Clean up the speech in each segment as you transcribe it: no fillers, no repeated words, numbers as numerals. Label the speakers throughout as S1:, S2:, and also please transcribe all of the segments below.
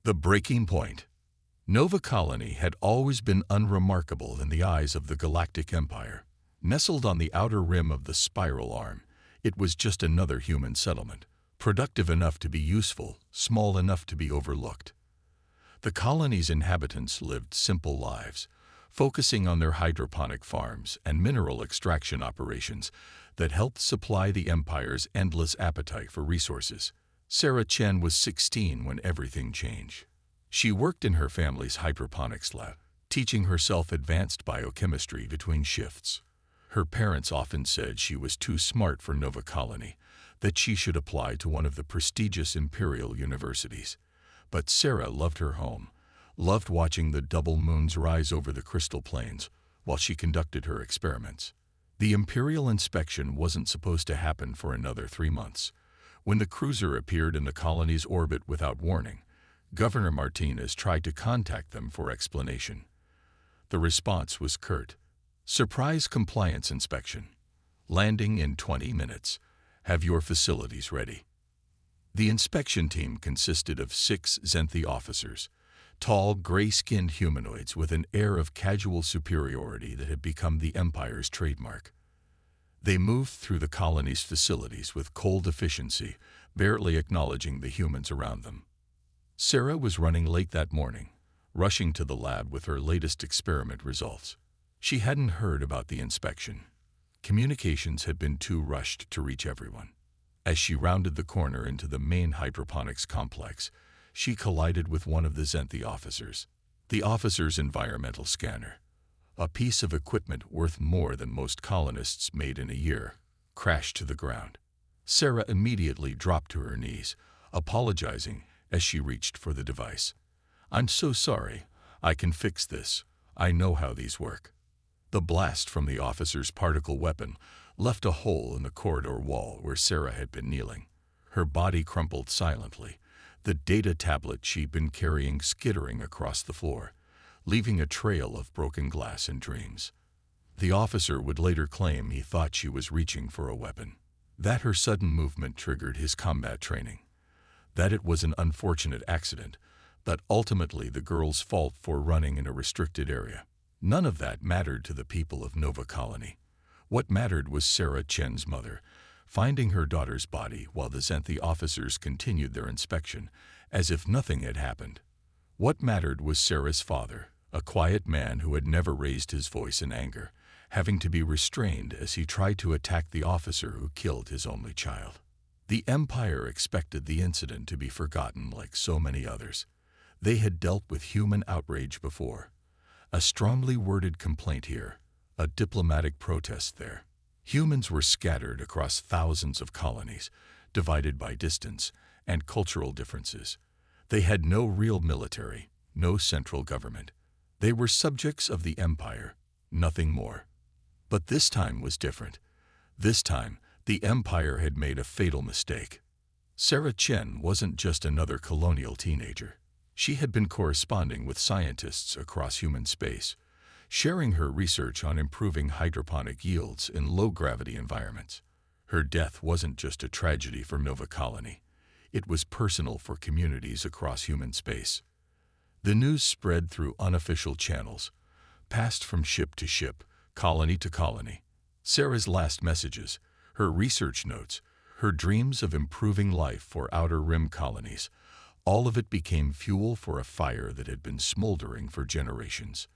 S1: The breaking point. Nova Colony had always been unremarkable in the eyes of the Galactic Empire. Nestled on the outer rim of the spiral arm, it was just another human settlement, productive enough to be useful, small enough to be overlooked. The colony's inhabitants lived simple lives, focusing on their hydroponic farms and mineral extraction operations that helped supply the Empire's endless appetite for resources. Sarah Chen was 16 when everything changed. She worked in her family's hydroponics lab, teaching herself advanced biochemistry between shifts. Her parents often said she was too smart for Nova Colony, that she should apply to one of the prestigious imperial universities. But Sarah loved her home, loved watching the double moons rise over the crystal plains while she conducted her experiments. The imperial inspection wasn't supposed to happen for another 3 months. When the cruiser appeared in the colony's orbit without warning, Governor Martinez tried to contact them for explanation. The response was curt. Surprise compliance inspection. Landing in 20 minutes. Have your facilities ready. The inspection team consisted of 6 Zenthi officers, tall, gray-skinned humanoids with an air of casual superiority that had become the Empire's trademark. They moved through the colony's facilities with cold efficiency, barely acknowledging the humans around them. Sarah was running late that morning, rushing to the lab with her latest experiment results. She hadn't heard about the inspection. Communications had been too rushed to reach everyone. As she rounded the corner into the main hydroponics complex, she collided with one of the Zenthi officers. The officer's environmental scanner, a piece of equipment worth more than most colonists made in a year, crashed to the ground. Sarah immediately dropped to her knees, apologizing as she reached for the device. "I'm so sorry. I can fix this. I know how these work." The blast from the officer's particle weapon left a hole in the corridor wall where Sarah had been kneeling. Her body crumpled silently, the data tablet she'd been carrying skittering across the floor, leaving a trail of broken glass and dreams. The officer would later claim he thought she was reaching for a weapon, that her sudden movement triggered his combat training, that it was an unfortunate accident, that ultimately the girl's fault for running in a restricted area. None of that mattered to the people of Nova Colony. What mattered was Sarah Chen's mother, finding her daughter's body while the Zenthi officers continued their inspection, as if nothing had happened. What mattered was Sarah's father, a quiet man who had never raised his voice in anger, having to be restrained as he tried to attack the officer who killed his only child. The Empire expected the incident to be forgotten like so many others. They had dealt with human outrage before. A strongly worded complaint here, a diplomatic protest there. Humans were scattered across thousands of colonies, divided by distance and cultural differences. They had no real military, no central government. They were subjects of the Empire, nothing more. But this time was different. This time, the Empire had made a fatal mistake. Sarah Chen wasn't just another colonial teenager. She had been corresponding with scientists across human space, sharing her research on improving hydroponic yields in low-gravity environments. Her death wasn't just a tragedy for Nova Colony. It was personal for communities across human space. The news spread through unofficial channels, passed from ship to ship, colony to colony. Sarah's last messages, her research notes, her dreams of improving life for outer rim colonies, all of it became fuel for a fire that had been smoldering for generations.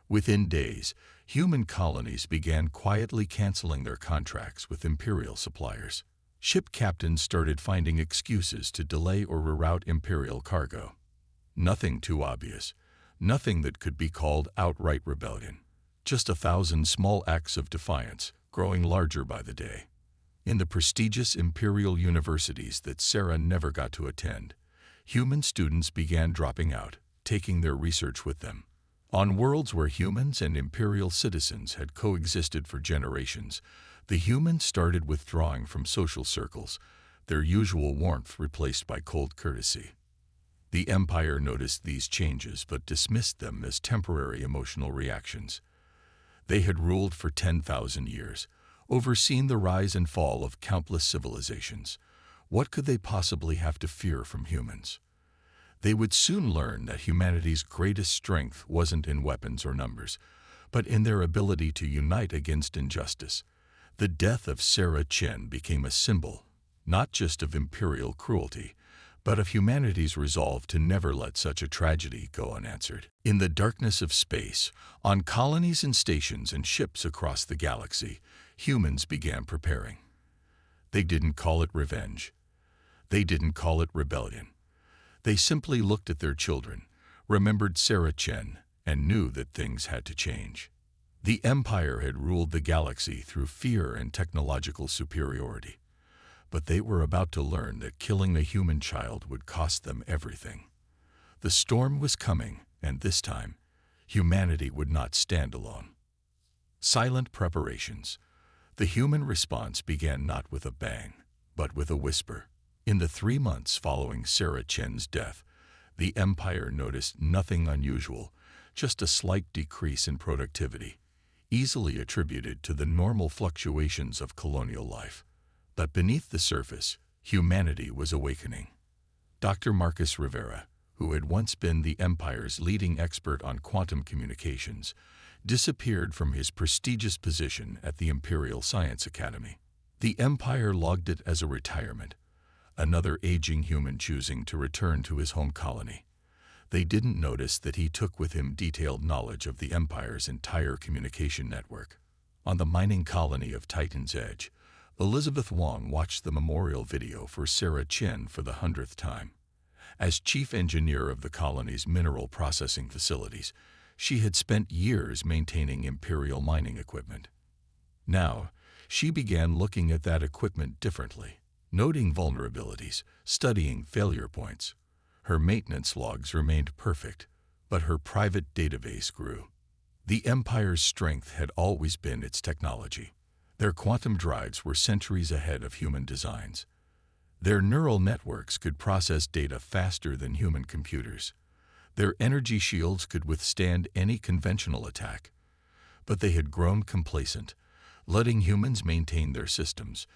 S1: Within days, human colonies began quietly canceling their contracts with imperial suppliers. Ship captains started finding excuses to delay or reroute imperial cargo. Nothing too obvious, nothing that could be called outright rebellion. Just 1,000 small acts of defiance, growing larger by the day. In the prestigious imperial universities that Sarah never got to attend, human students began dropping out, taking their research with them. On worlds where humans and imperial citizens had coexisted for generations, the humans started withdrawing from social circles, their usual warmth replaced by cold courtesy. The Empire noticed these changes but dismissed them as temporary emotional reactions. They had ruled for 10,000 years, overseen the rise and fall of countless civilizations. What could they possibly have to fear from humans? They would soon learn that humanity's greatest strength wasn't in weapons or numbers, but in their ability to unite against injustice. The death of Sarah Chen became a symbol, not just of imperial cruelty, but of humanity's resolve to never let such a tragedy go unanswered. In the darkness of space, on colonies and stations and ships across the galaxy, humans began preparing. They didn't call it revenge. They didn't call it rebellion. They simply looked at their children, remembered Sarah Chen, and knew that things had to change. The Empire had ruled the galaxy through fear and technological superiority, but they were about to learn that killing a human child would cost them everything. The storm was coming, and this time, humanity would not stand alone. Silent preparations. The human response began not with a bang, but with a whisper. In the 3 months following Sarah Chen's death, the Empire noticed nothing unusual, just a slight decrease in productivity, easily attributed to the normal fluctuations of colonial life. But beneath the surface, humanity was awakening. Dr. Marcus Rivera, who had once been the Empire's leading expert on quantum communications, disappeared from his prestigious position at the Imperial Science Academy. The Empire logged it as a retirement, another aging human choosing to return to his home colony. They didn't notice that he took with him detailed knowledge of the Empire's entire communication network. On the mining colony of Titan's Edge, Elizabeth Wong watched the memorial video for Sarah Chen for the 100th time. As chief engineer of the colony's mineral processing facilities, she had spent years maintaining Imperial mining equipment. Now, she began looking at that equipment differently, noting vulnerabilities, studying failure points. Her maintenance logs remained perfect, but her private database grew. The Empire's strength had always been its technology. Their quantum drives were centuries ahead of human designs. Their neural networks could process data faster than human computers. Their energy shields could withstand any conventional attack. But they had grown complacent, letting humans maintain their systems,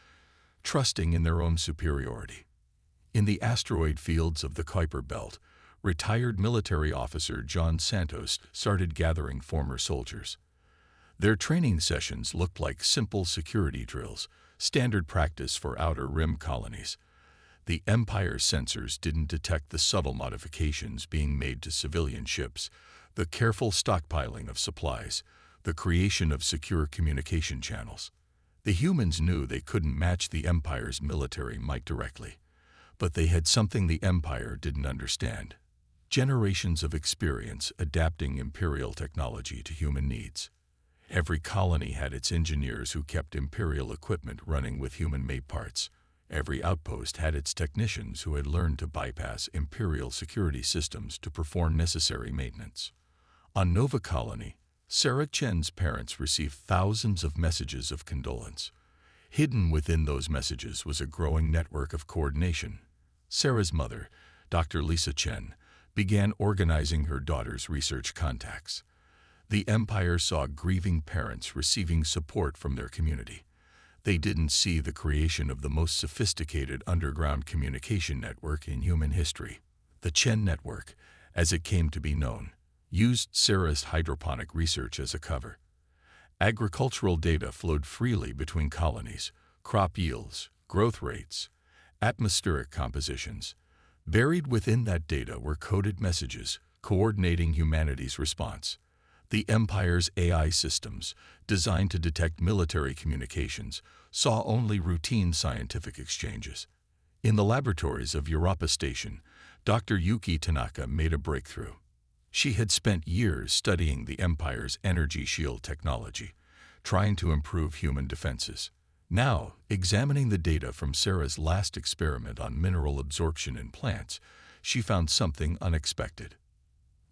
S1: trusting in their own superiority. In the asteroid fields of the Kuiper Belt, retired military officer John Santos started gathering former soldiers. Their training sessions looked like simple security drills, standard practice for outer rim colonies. The Empire's sensors didn't detect the subtle modifications being made to civilian ships, the careful stockpiling of supplies, the creation of secure communication channels. The humans knew they couldn't match the Empire's military might directly, but they had something the Empire didn't understand: generations of experience adapting Imperial technology to human needs. Every colony had its engineers who kept Imperial equipment running with human-made parts. Every outpost had its technicians who had learned to bypass Imperial security systems to perform necessary maintenance. On Nova Colony, Sarah Chen's parents received thousands of messages of condolence. Hidden within those messages was a growing network of coordination. Sarah's mother, Dr. Lisa Chen, began organizing her daughter's research contacts. The Empire saw grieving parents receiving support from their community. They didn't see the creation of the most sophisticated underground communication network in human history. The Chen Network, as it came to be known, used Sarah's hydroponic research as a cover. Agricultural data flowed freely between colonies: crop yields, growth rates, atmospheric compositions. Buried within that data were coded messages coordinating humanity's response. The Empire's AI systems, designed to detect military communications, saw only routine scientific exchanges. In the laboratories of Europa Station, Dr. Yuki Tanaka made a breakthrough. She had spent years studying the Empire's energy shield technology, trying to improve human defenses. Now, examining the data from Sarah's last experiment on mineral absorption in plants, she found something unexpected.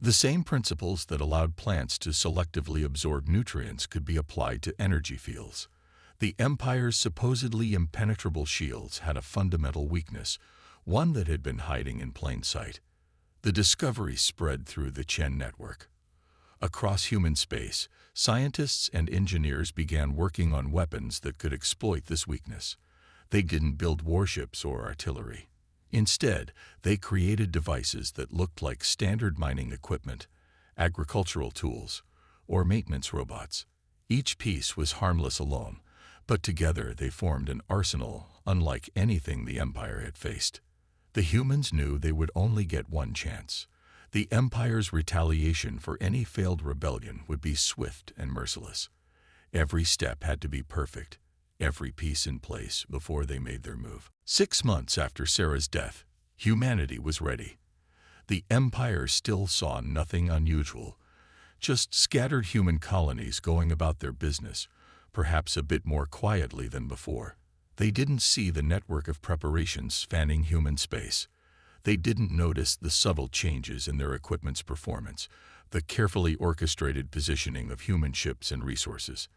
S1: The same principles that allowed plants to selectively absorb nutrients could be applied to energy fields. The Empire's supposedly impenetrable shields had a fundamental weakness, one that had been hiding in plain sight. The discovery spread through the Chen network. Across human space, scientists and engineers began working on weapons that could exploit this weakness. They didn't build warships or artillery. Instead, they created devices that looked like standard mining equipment, agricultural tools, or maintenance robots. Each piece was harmless alone, but together they formed an arsenal unlike anything the Empire had faced. The humans knew they would only get one chance. The Empire's retaliation for any failed rebellion would be swift and merciless. Every step had to be perfect, every piece in place before they made their move. 6 months after Sarah's death, humanity was ready. The Empire still saw nothing unusual, just scattered human colonies going about their business, perhaps a bit more quietly than before. They didn't see the network of preparations spanning human space. They didn't notice the subtle changes in their equipment's performance, the carefully orchestrated positioning of human ships and resources.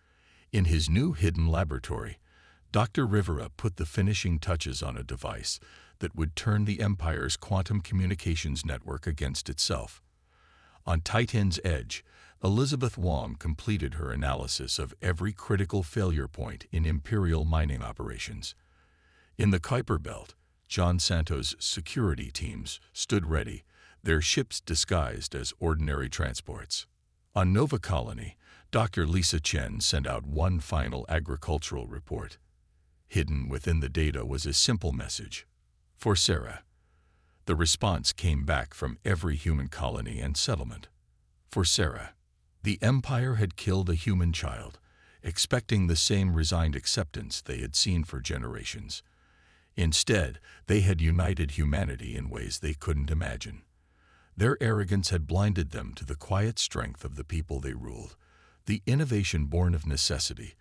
S1: In his new hidden laboratory, Dr. Rivera put the finishing touches on a device that would turn the Empire's quantum communications network against itself. On Titan's edge, Elizabeth Wong completed her analysis of every critical failure point in Imperial mining operations. In the Kuiper Belt, John Santos' security teams stood ready, their ships disguised as ordinary transports. On Nova Colony, Dr. Lisa Chen sent out one final agricultural report. Hidden within the data was a simple message: for Sarah. The response came back from every human colony and settlement. For Sarah. The Empire had killed a human child, expecting the same resigned acceptance they had seen for generations. Instead, they had united humanity in ways they couldn't imagine. Their arrogance had blinded them to the quiet strength of the people they ruled, the innovation born of necessity,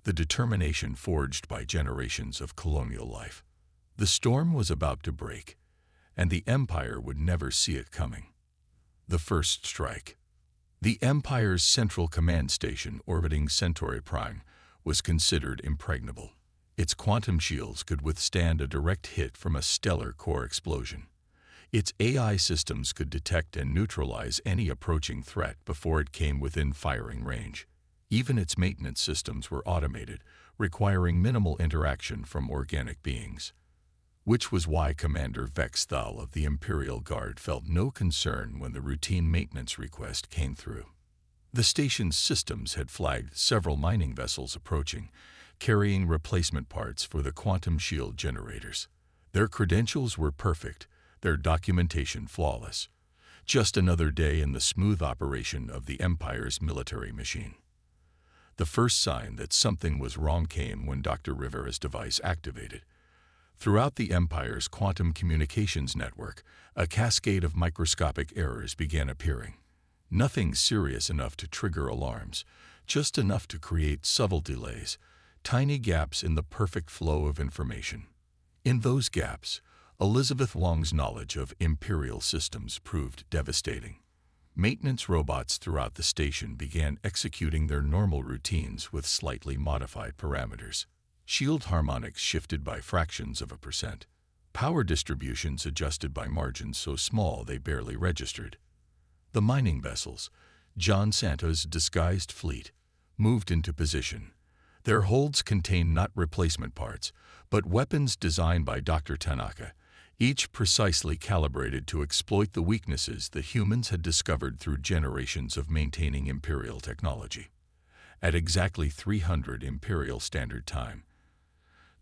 S1: the determination forged by generations of colonial life. The storm was about to break, and the Empire would never see it coming. The first strike. The Empire's central command station orbiting Centauri Prime was considered impregnable. Its quantum shields could withstand a direct hit from a stellar core explosion. Its AI systems could detect and neutralize any approaching threat before it came within firing range. Even its maintenance systems were automated, requiring minimal interaction from organic beings. Which was why Commander Vexthal of the Imperial Guard felt no concern when the routine maintenance request came through. The station's systems had flagged several mining vessels approaching, carrying replacement parts for the quantum shield generators. Their credentials were perfect, their documentation flawless. Just another day in the smooth operation of the Empire's military machine. The first sign that something was wrong came when Dr. Rivera's device activated. Throughout the Empire's quantum communications network, a cascade of microscopic errors began appearing. Nothing serious enough to trigger alarms, just enough to create subtle delays, tiny gaps in the perfect flow of information. In those gaps, Elizabeth Wong's knowledge of Imperial systems proved devastating. Maintenance robots throughout the station began executing their normal routines with slightly modified parameters. Shield harmonics shifted by fractions of a percent. Power distributions adjusted by margins so small they barely registered. The mining vessels, John Santos' disguised fleet, moved into position. Their holds contained not replacement parts, but weapons designed by Dr. Tanaka, each precisely calibrated to exploit the weaknesses that humans had discovered through generations of maintaining Imperial technology. At exactly 300 Imperial Standard Time,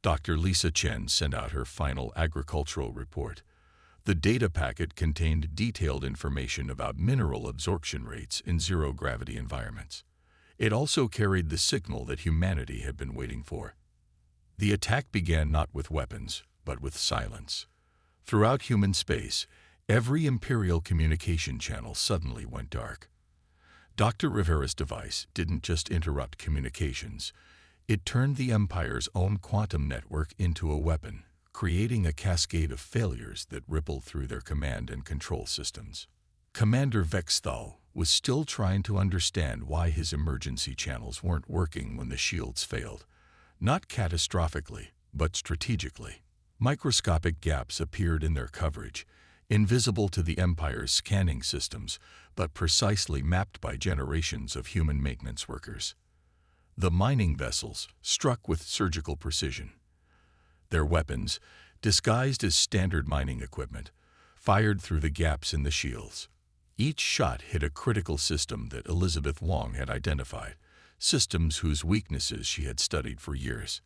S1: Dr. Lisa Chen sent out her final agricultural report. The data packet contained detailed information about mineral absorption rates in zero-gravity environments. It also carried the signal that humanity had been waiting for. The attack began not with weapons, but with silence. Throughout human space, every Imperial communication channel suddenly went dark. Dr. Rivera's device didn't just interrupt communications. It turned the Empire's own quantum network into a weapon, creating a cascade of failures that rippled through their command and control systems. Commander Vexthal was still trying to understand why his emergency channels weren't working when the shields failed. Not catastrophically, but strategically. Microscopic gaps appeared in their coverage, invisible to the Empire's scanning systems, but precisely mapped by generations of human maintenance workers. The mining vessels struck with surgical precision. Their weapons, disguised as standard mining equipment, fired through the gaps in the shields. Each shot hit a critical system that Elizabeth Wong had identified, systems whose weaknesses she had studied for years.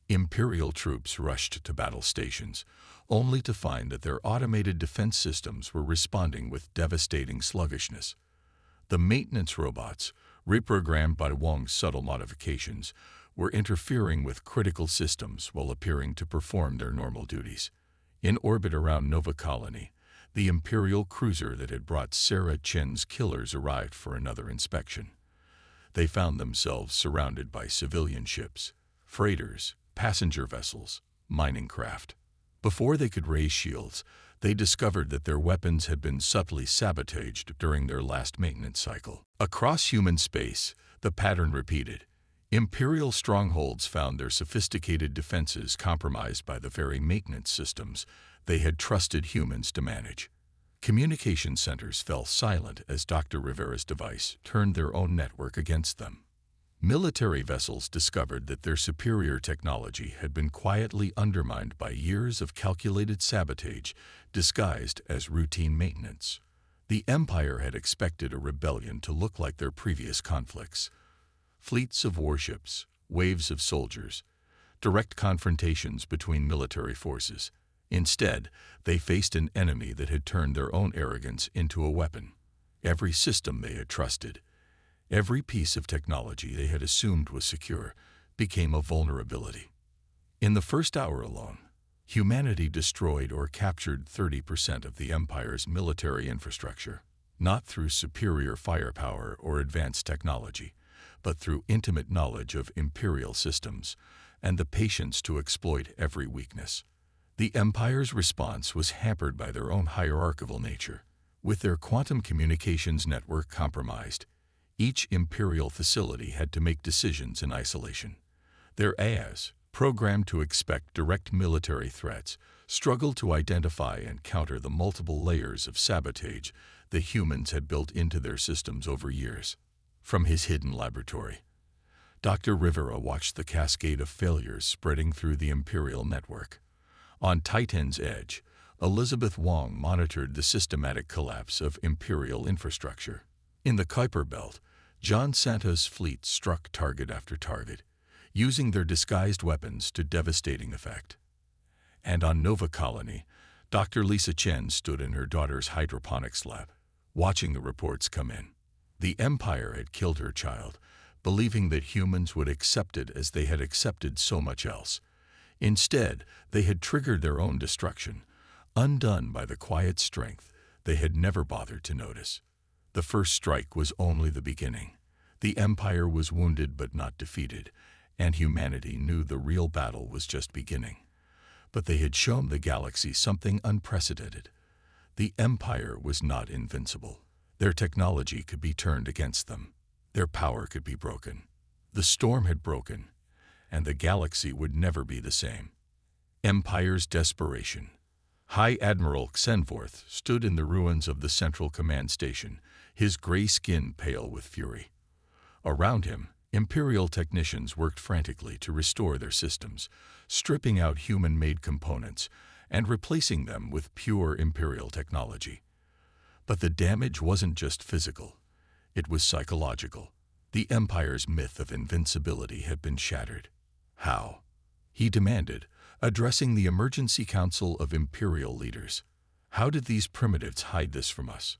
S1: Imperial troops rushed to battle stations, only to find that their automated defense systems were responding with devastating sluggishness. The maintenance robots, reprogrammed by Wong's subtle modifications, were interfering with critical systems while appearing to perform their normal duties. In orbit around Nova Colony, the Imperial cruiser that had brought Sarah Chen's killers arrived for another inspection. They found themselves surrounded by civilian ships, freighters, passenger vessels, mining craft. Before they could raise shields, they discovered that their weapons had been subtly sabotaged during their last maintenance cycle. Across human space, the pattern repeated. Imperial strongholds found their sophisticated defenses compromised by the very maintenance systems they had trusted humans to manage. Communication centers fell silent as Dr. Rivera's device turned their own network against them. Military vessels discovered that their superior technology had been quietly undermined by years of calculated sabotage disguised as routine maintenance. The Empire had expected a rebellion to look like their previous conflicts. Fleets of warships, waves of soldiers, direct confrontations between military forces. Instead, they faced an enemy that had turned their own arrogance into a weapon. Every system they had trusted, every piece of technology they had assumed was secure, became a vulnerability. In the first hour alone, humanity destroyed or captured 30% of the Empire's military infrastructure, not through superior firepower or advanced technology, but through intimate knowledge of Imperial systems and the patience to exploit every weakness. The Empire's response was hampered by their own hierarchical nature. With their quantum communications network compromised, each Imperial facility had to make decisions in isolation. Their AIs, programmed to expect direct military threats, struggled to identify and counter the multiple layers of sabotage the humans had built into their systems over years. From his hidden laboratory, Dr. Rivera watched the cascade of failures spreading through the Imperial network. On Titan's edge, Elizabeth Wong monitored the systematic collapse of Imperial infrastructure. In the Kuiper Belt, John Santa's fleet struck target after target, using their disguised weapons to devastating effect. And on Nova Colony, Dr. Lisa Chen stood in her daughter's hydroponics lab, watching the reports come in. The Empire had killed her child, believing that humans would accept it as they had accepted so much else. Instead, they had triggered their own destruction, undone by the quiet strength they had never bothered to notice. The first strike was only the beginning. The Empire was wounded but not defeated, and humanity knew the real battle was just beginning. But they had shown the galaxy something unprecedented. The Empire was not invincible. Their technology could be turned against them. Their power could be broken. The storm had broken, and the galaxy would never be the same. Empire's desperation. High Admiral Xenvorth stood in the ruins of the Central Command Station, his gray skin pale with fury. Around him, Imperial technicians worked frantically to restore their systems, stripping out human-made components and replacing them with pure Imperial technology. But the damage wasn't just physical. It was psychological. The Empire's myth of invincibility had been shattered. How? He demanded, addressing the Emergency Council of Imperial leaders. How did these primitives hide this from us?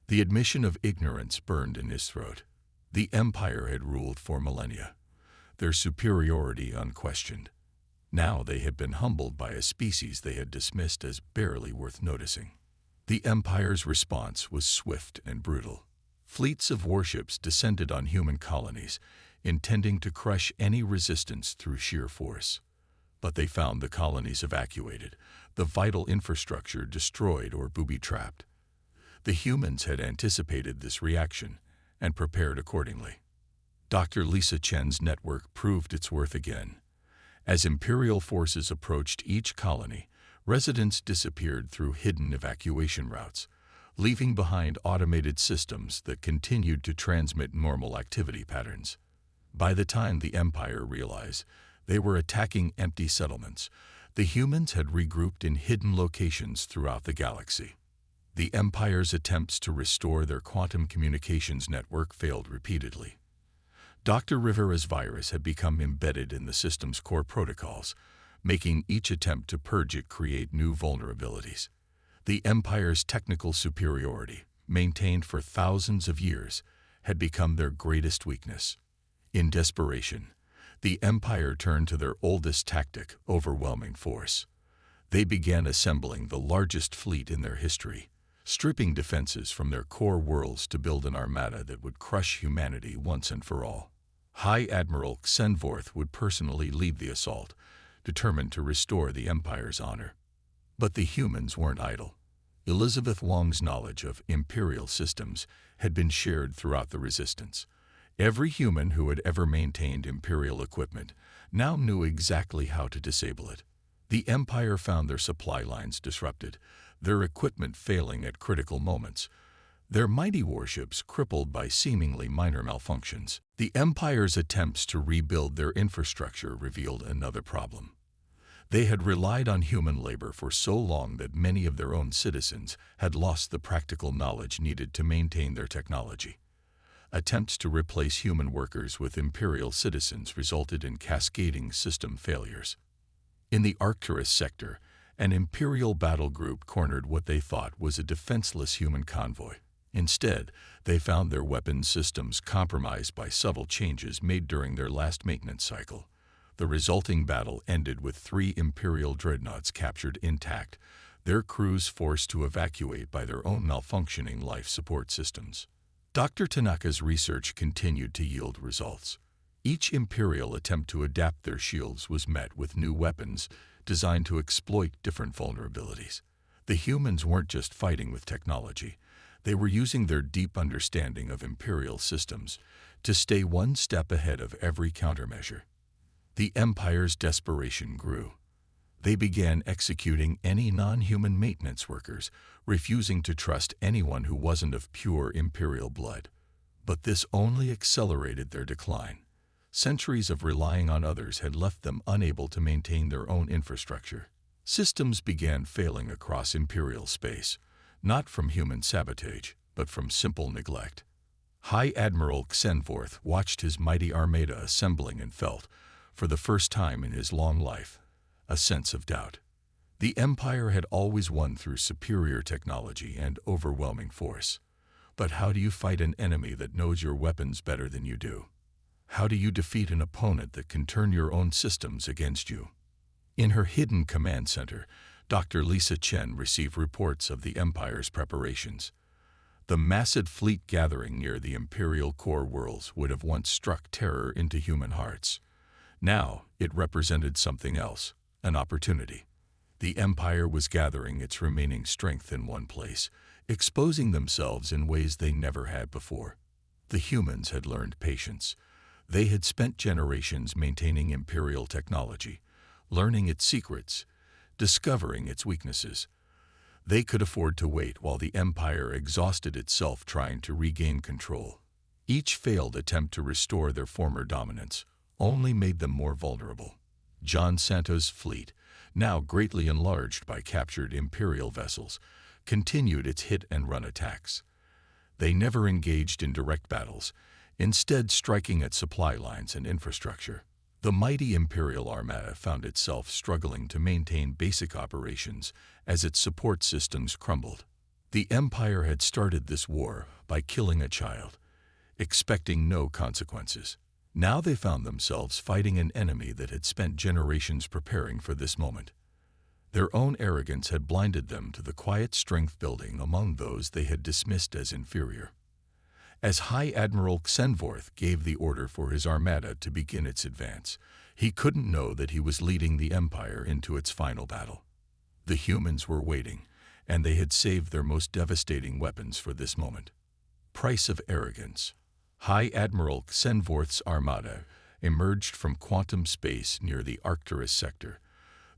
S1: The admission of ignorance burned in his throat. The Empire had ruled for millennia, their superiority unquestioned. Now they had been humbled by a species they had dismissed as barely worth noticing. The Empire's response was swift and brutal. Fleets of warships descended on human colonies, intending to crush any resistance through sheer force. But they found the colonies evacuated, the vital infrastructure destroyed or booby-trapped. The humans had anticipated this reaction and prepared accordingly. Dr. Lisa Chen's network proved its worth again. As Imperial forces approached each colony, residents disappeared through hidden evacuation routes, leaving behind automated systems that continued to transmit normal activity patterns. By the time the Empire realized they were attacking empty settlements, The humans had regrouped in hidden locations throughout the galaxy. The Empire's attempts to restore their quantum communications network failed repeatedly. Dr. Rivera's virus had become embedded in the system's core protocols, making each attempt to purge it create new vulnerabilities. The Empire's technical superiority, maintained for thousands of years, had become their greatest weakness. In desperation, the Empire turned to their oldest tactic, overwhelming force. They began assembling the largest fleet in their history, stripping defenses from their core worlds to build an armada that would crush humanity once and for all. High Admiral Xenvorth would personally lead the assault, determined to restore the Empire's honor. But the humans weren't idle. Elizabeth Wong's knowledge of Imperial systems had been shared throughout the Resistance. Every human who had ever maintained Imperial equipment now knew exactly how to disable it. The Empire found their supply lines disrupted, their equipment failing at critical moments, their mighty warships crippled by seemingly minor malfunctions. The Empire's attempts to rebuild their infrastructure revealed another problem. They had relied on human labor for so long that many of their own citizens had lost the practical knowledge needed to maintain their technology. Attempts to replace human workers with Imperial citizens resulted in cascading system failures. In the Arcturus sector, an Imperial battle group cornered what they thought was a defenseless human convoy. Instead, they found their weapons systems compromised by subtle changes made during their last maintenance cycle. The resulting battle ended with 3 Imperial dreadnoughts captured intact, their crews forced to evacuate by their own malfunctioning life support systems. Dr. Tanaka's research continued to yield results. Each Imperial attempt to adapt their shields was met with new weapons designed to exploit different vulnerabilities. The humans weren't just fighting with technology. They were using their deep understanding of Imperial systems to stay one step ahead of every countermeasure. The Empire's desperation grew. They began executing any non-human maintenance workers, refusing to trust anyone who wasn't of pure Imperial blood. But this only accelerated their decline. Centuries of relying on others had left them unable to maintain their own infrastructure. Systems began failing across Imperial space, not from human sabotage, but from simple neglect. High Admiral Xenvorth watched his mighty armada assembling and felt, for the first time in his long life, a sense of doubt. The Empire had always won through superior technology and overwhelming force. But how do you fight an enemy that knows your weapons better than you do? How do you defeat an opponent that can turn your own systems against you? In her hidden command center, Dr. Lisa Chen received reports of the Empire's preparations. The massive fleet gathering near the Imperial core worlds would have once struck terror into human hearts. Now, it represented something else, an opportunity. The Empire was gathering its remaining strength in one place, exposing themselves in ways they never had before. The humans had learned patience. They had spent generations maintaining Imperial technology, learning its secrets, discovering its weaknesses. They could afford to wait while the Empire exhausted itself trying to regain control. Each failed attempt to restore their former dominance only made them more vulnerable. John Santo's fleet, now greatly enlarged by captured Imperial vessels, continued its hit-and-run attacks. They never engaged in direct battles, instead striking at supply lines and infrastructure. The mighty Imperial Armada found itself struggling to maintain basic operations as its support systems crumbled. The Empire had started this war by killing a child, expecting no consequences. Now they found themselves fighting an enemy that had spent generations preparing for this moment. Their own arrogance had blinded them to the quiet strength building among those they had dismissed as inferior. As High Admiral Xenvorth gave the order for his armada to begin its advance, he couldn't know that he was leading the Empire into its final battle. The humans were waiting, and they had saved their most devastating weapons for this moment. Price of arrogance. High Admiral Xenvorth's armada emerged from quantum space near the Arcturus sector,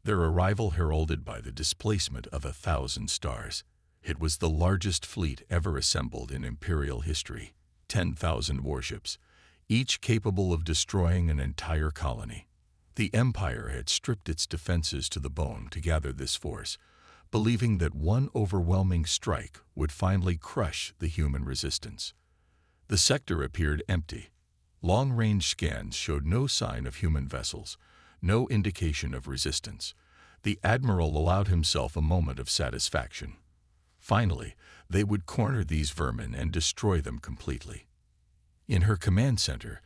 S1: their arrival heralded by the displacement of 1,000 stars. It was the largest fleet ever assembled in Imperial history, 10,000 warships, each capable of destroying an entire colony. The Empire had stripped its defenses to the bone to gather this force, believing that one overwhelming strike would finally crush the human resistance. The sector appeared empty. Long-range scans showed no sign of human vessels, no indication of resistance. The Admiral allowed himself a moment of satisfaction. Finally, they would corner these vermin and destroy them completely. In her command center,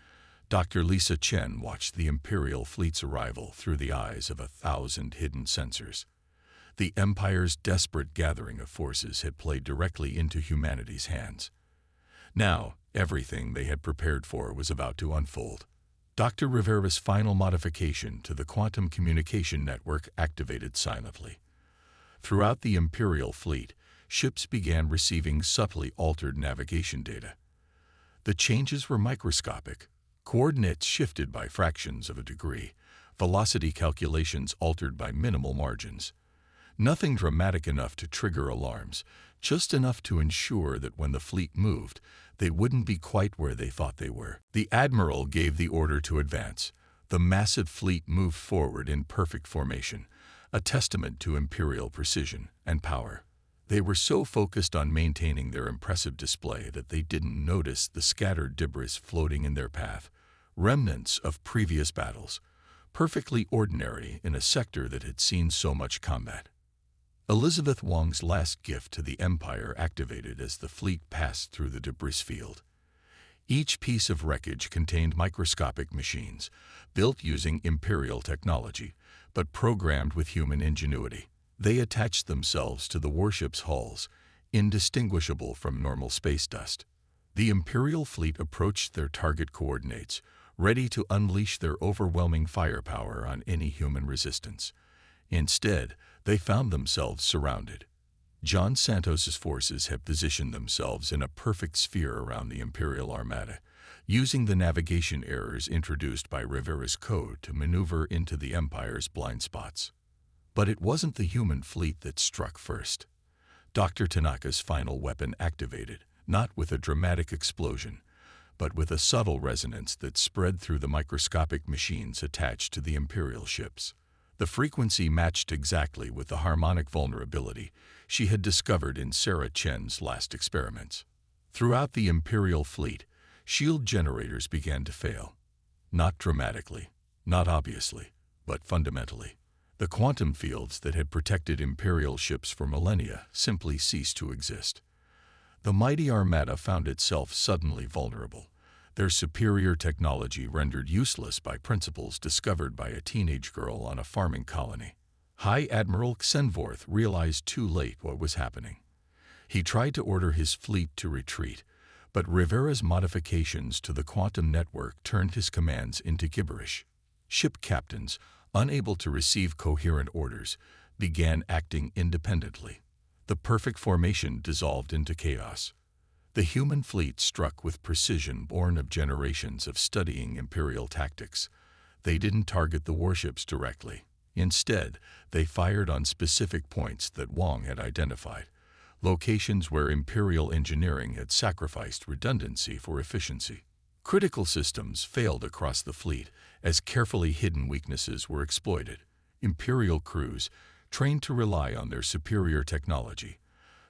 S1: Dr. Lisa Chen watched the Imperial fleet's arrival through the eyes of 1,000 hidden sensors. The Empire's desperate gathering of forces had played directly into humanity's hands. Now, everything they had prepared for was about to unfold. Dr. Rivera's final modification to the quantum communication network activated silently. Throughout the Imperial fleet, ships began receiving subtly altered navigation data. The changes were microscopic, coordinates shifted by fractions of a degree, velocity calculations altered by minimal margins. Nothing dramatic enough to trigger alarms, just enough to ensure that when the fleet moved, they wouldn't be quite where they thought they were. The Admiral gave the order to advance. The massive fleet moved forward in perfect formation, a testament to Imperial precision and power. They were so focused on maintaining their impressive display that they didn't notice the scattered debris floating in their path, remnants of previous battles, perfectly ordinary in a sector that had seen so much combat. Elizabeth Wong's last gift to the Empire activated as the fleet passed through the debris field. Each piece of wreckage contained microscopic machines, built using Imperial technology, but programmed with human ingenuity. They attached themselves to the warship's hulls, indistinguishable from normal space dust. The Imperial fleet approached their target coordinates, ready to unleash their overwhelming firepower on any human resistance. Instead, they found themselves surrounded. John Santos's forces had positioned themselves in a perfect sphere around the Imperial Armada, using the navigation errors introduced by Rivera's code to maneuver into the Empire's blind spots. But it wasn't the human fleet that struck first. Dr. Tanaka's final weapon activated, not with a dramatic explosion, but with a subtle resonance that spread through the microscopic machines attached to the Imperial ships. The frequency matched exactly with the harmonic vulnerability she had discovered in Sarah Chen's last experiments. Throughout the Imperial fleet, shield generators began to fail. Not dramatically, not obviously, but fundamentally. The quantum fields that had protected Imperial ships for millennia simply ceased to exist. The mighty Armada found itself suddenly vulnerable, their superior technology rendered useless by principles discovered by a teenage girl on a farming colony. High Admiral Xenvorth realized too late what was happening. He tried to order his fleet to retreat, but Rivera's modifications to the quantum network turned his commands into gibberish. Ship captains, unable to receive coherent orders, began acting independently. The perfect formation dissolved into chaos. The human fleet struck with precision born of generations of studying Imperial tactics. They didn't target the warships directly. Instead, they fired on specific points that Wong had identified, locations where Imperial engineering had sacrificed redundancy for efficiency. Critical systems failed across the fleet as carefully hidden weaknesses were exploited. Imperial crews, trained to rely on their superior technology,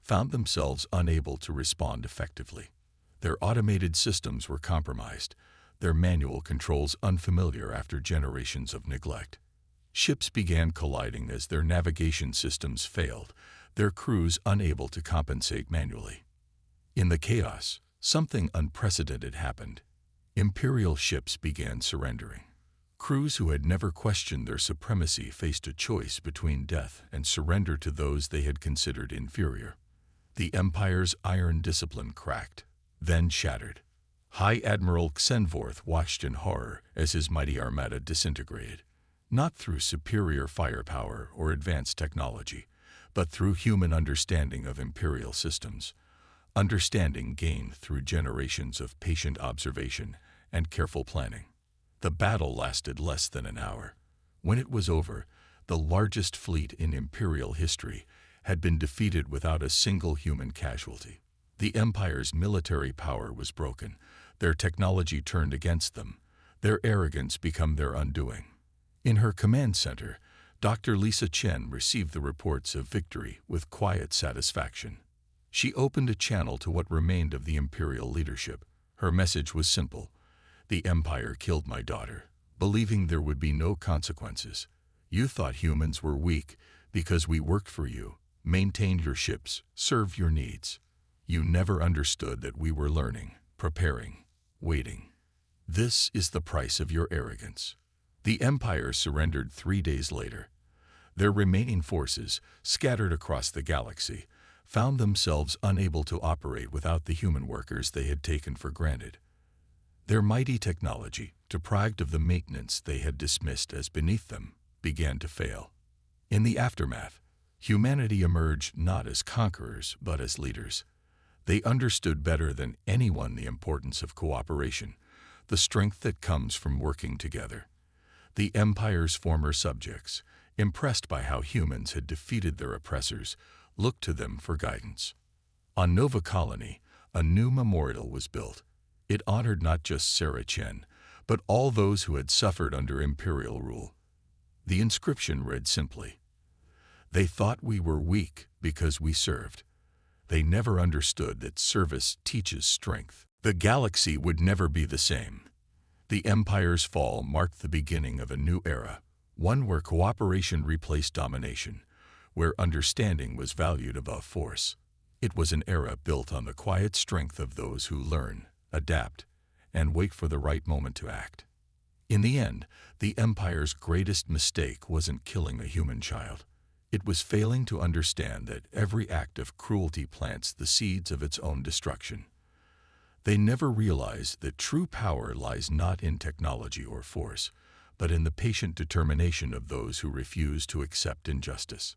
S1: found themselves unable to respond effectively. Their automated systems were compromised, their manual controls unfamiliar after generations of neglect. Ships began colliding as their navigation systems failed, their crews unable to compensate manually. In the chaos, something unprecedented happened. Imperial ships began surrendering. Crews who had never questioned their supremacy faced a choice between death and surrender to those they had considered inferior. The Empire's iron discipline cracked, then shattered. High Admiral Xenvorth watched in horror as his mighty armada disintegrated, not through superior firepower or advanced technology, but through human understanding of Imperial systems, understanding gained through generations of patient observation and careful planning. The battle lasted less than an hour. When it was over, the largest fleet in Imperial history had been defeated without a single human casualty. The Empire's military power was broken, their technology turned against them, their arrogance become their undoing. In her command center, Dr. Lisa Chen received the reports of victory with quiet satisfaction. She opened a channel to what remained of the Imperial leadership. Her message was simple: "The Empire killed my daughter, believing there would be no consequences. You thought humans were weak because we worked for you, maintained your ships, served your needs. You never understood that we were learning, preparing, waiting. This is the price of your arrogance." The Empire surrendered 3 days later. Their remaining forces, scattered across the galaxy, found themselves unable to operate without the human workers they had taken for granted. Their mighty technology, deprived of the maintenance they had dismissed as beneath them, began to fail. In the aftermath, humanity emerged not as conquerors but as leaders. They understood better than anyone the importance of cooperation, the strength that comes from working together. The Empire's former subjects, impressed by how humans had defeated their oppressors, looked to them for guidance. On Nova Colony, a new memorial was built. It honored not just Sarah Chen, but all those who had suffered under Imperial rule. The inscription read simply, "They thought we were weak because we served. They never understood that service teaches strength." The galaxy would never be the same. The Empire's fall marked the beginning of a new era, one where cooperation replaced domination, where understanding was valued above force. It was an era built on the quiet strength of those who learn, adapt, and wait for the right moment to act. In the end, the Empire's greatest mistake wasn't killing a human child. It was failing to understand that every act of cruelty plants the seeds of its own destruction. They never realized that true power lies not in technology or force, but in the patient determination of those who refuse to accept injustice.